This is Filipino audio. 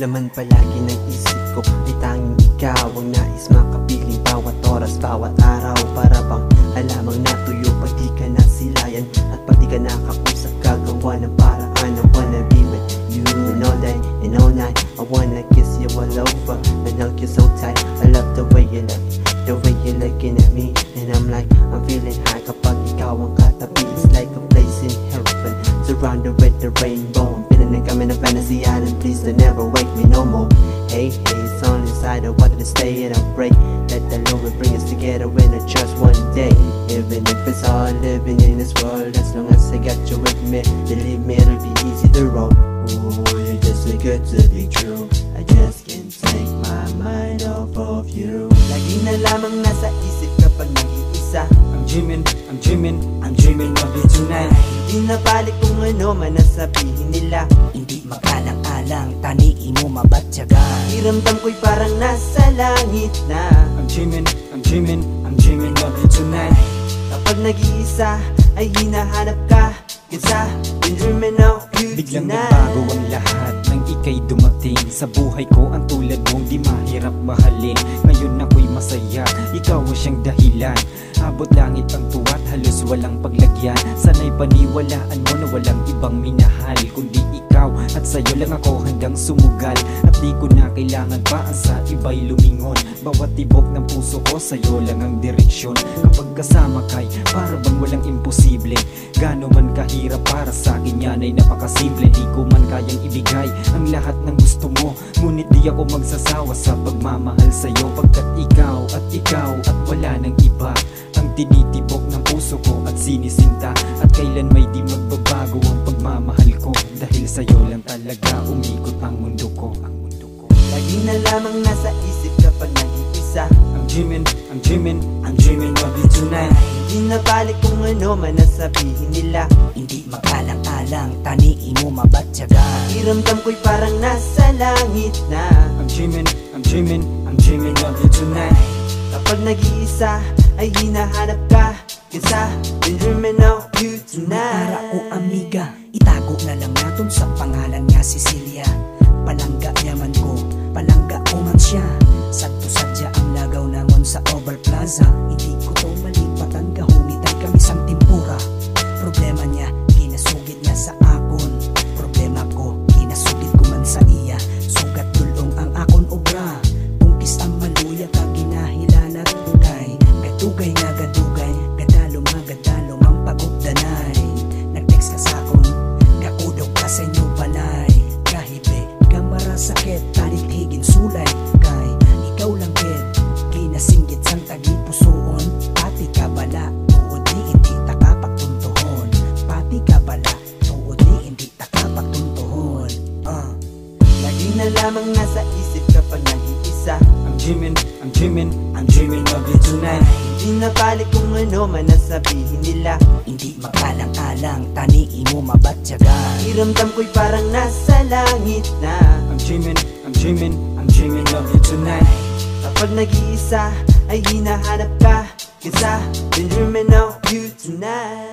Laman palagi ng isip ko ay tanging ikaw ang nais makapiling bawat oras, bawat araw. Para bang halamang natuyo pag di ka nasilayan at pag di ka nakausap, gagawa ng paraan. I wanna be with you all day and all night. I wanna kiss you all over and hug you so tight. I love the way you look, the way you're looking at me, and I'm like, I'm feeling high kapag ikaw ang katabi. It's like a place in heaven, surrounded with the rainbow. I'm feeling like I'm in a fantasy island, please don't never wake me no more. Hey, hey, it's all inside, I wanted to stay and I pray that the Lord will bring us together in a church one day. Even if it's hard living in this world, as long as I got you with me, believe me, it'll be easy to roll. Ooh, you're just so good to be true, I just can't take my mind off of you. Lagi na lamang nasa isip kapag nag-iisa. I'm dreaming, I'm dreaming, I'm dreaming of you tonight. Hindi na balik kung ano man ang sabihin nila. Hindi magalang-alang, taniin mo mabatyagan. Iramdam ko'y parang nasa langit na. I'm dreaming, I'm dreaming, I'm dreaming of you tonight. Kapag nag-iisa ay hinahanap ka, kaysa been dreaming of you Biglang tonight. nagbago ang lahat nang ika'y dumating sa buhay ko. Ang tulad mong di mahirap mahalin. Ngayon ako'y masaya, ikaw ang siyang dahilan. Abot langit ang tuwat, halos walang paglagyan. Sana'y paniwalaan mo na walang ibang minahal kundi ikaw, at sa'yo lang ako hanggang sumugal. At di ko na kailangan pa ang sa iba'y lumingon. Bawat tibok ng puso ko sa'yo lang ang direksyon. Kapag kasama kay para bang walang imposible. Gano man kahirap para sa akin yan ay napakasimple. Di ko man kayang ibigay ang lahat ng gusto mo, ngunit di ako magsasawa sa pagmamahal sa'yo. Pagkat ikaw at wala nang iba ang tinitibok ng puso ko at sinisinta. At kailan may di magbabago ang pagmamahal ko, dahil sa'yo lang talaga umikot ang mundo ko. Lagi na lamang nasa isip kapag nag-iisa. I'm dreaming, I'm dreaming, I'm dreaming of you tonight. Hindi na balik kung ano man ang sabihin nila. Hindi magalang-alang, taniin mo mabatyagan. Iramdam ko'y parang nasa langit na. I'm dreaming, I'm dreaming, I'm dreaming of you tonight. Kapag nag-iisa ay hinahanap ka, kaysa been dreaming of you tonight. Para ko amiga, itago na lang natin sa pangalan niya Cecilia. Palangga yaman ko, palangga ko man siya. Sakto sadya ang lagaw namon sa Over Plaza. Hindi ko to malipatan, gahumitay kami sang timpura. Problema niya, ginasugid niya sa akon. Problema ko, ginasugid ko man sa iya. Sugat dulong ang akon obra. Pungkis ang maluya ka ginahilanat kay gadugay nga gadugay, gadalom nga gadalom ang pagugdanay. Nag-text ka sa akon, gaudog ka sa inyo balay. Kahibe, kamara sakit, talit higin sulay. Kay ikaw lang kid, kinasinggit sang tagipusoon. Pati ka bala, tuod di hindi takapagtuntuhon. Pati ka bala, tuod di hindi takapagtuntuhon. Lagi na lamang nasa isip kapag nag-iisa. I'm dreaming, I'm dreaming, I'm dreaming of you tonight. Hindi na balik kung ano man ang sabihin nila. Hindi magalang-alang, taniin mo mabatyagan. Iramdam ko'y parang nasa langit na. I'm dreaming, I'm dreaming, I'm dreaming of you tonight. Kapag nag-iisa ay hinahanap ka, kaysa been dreaming of you tonight.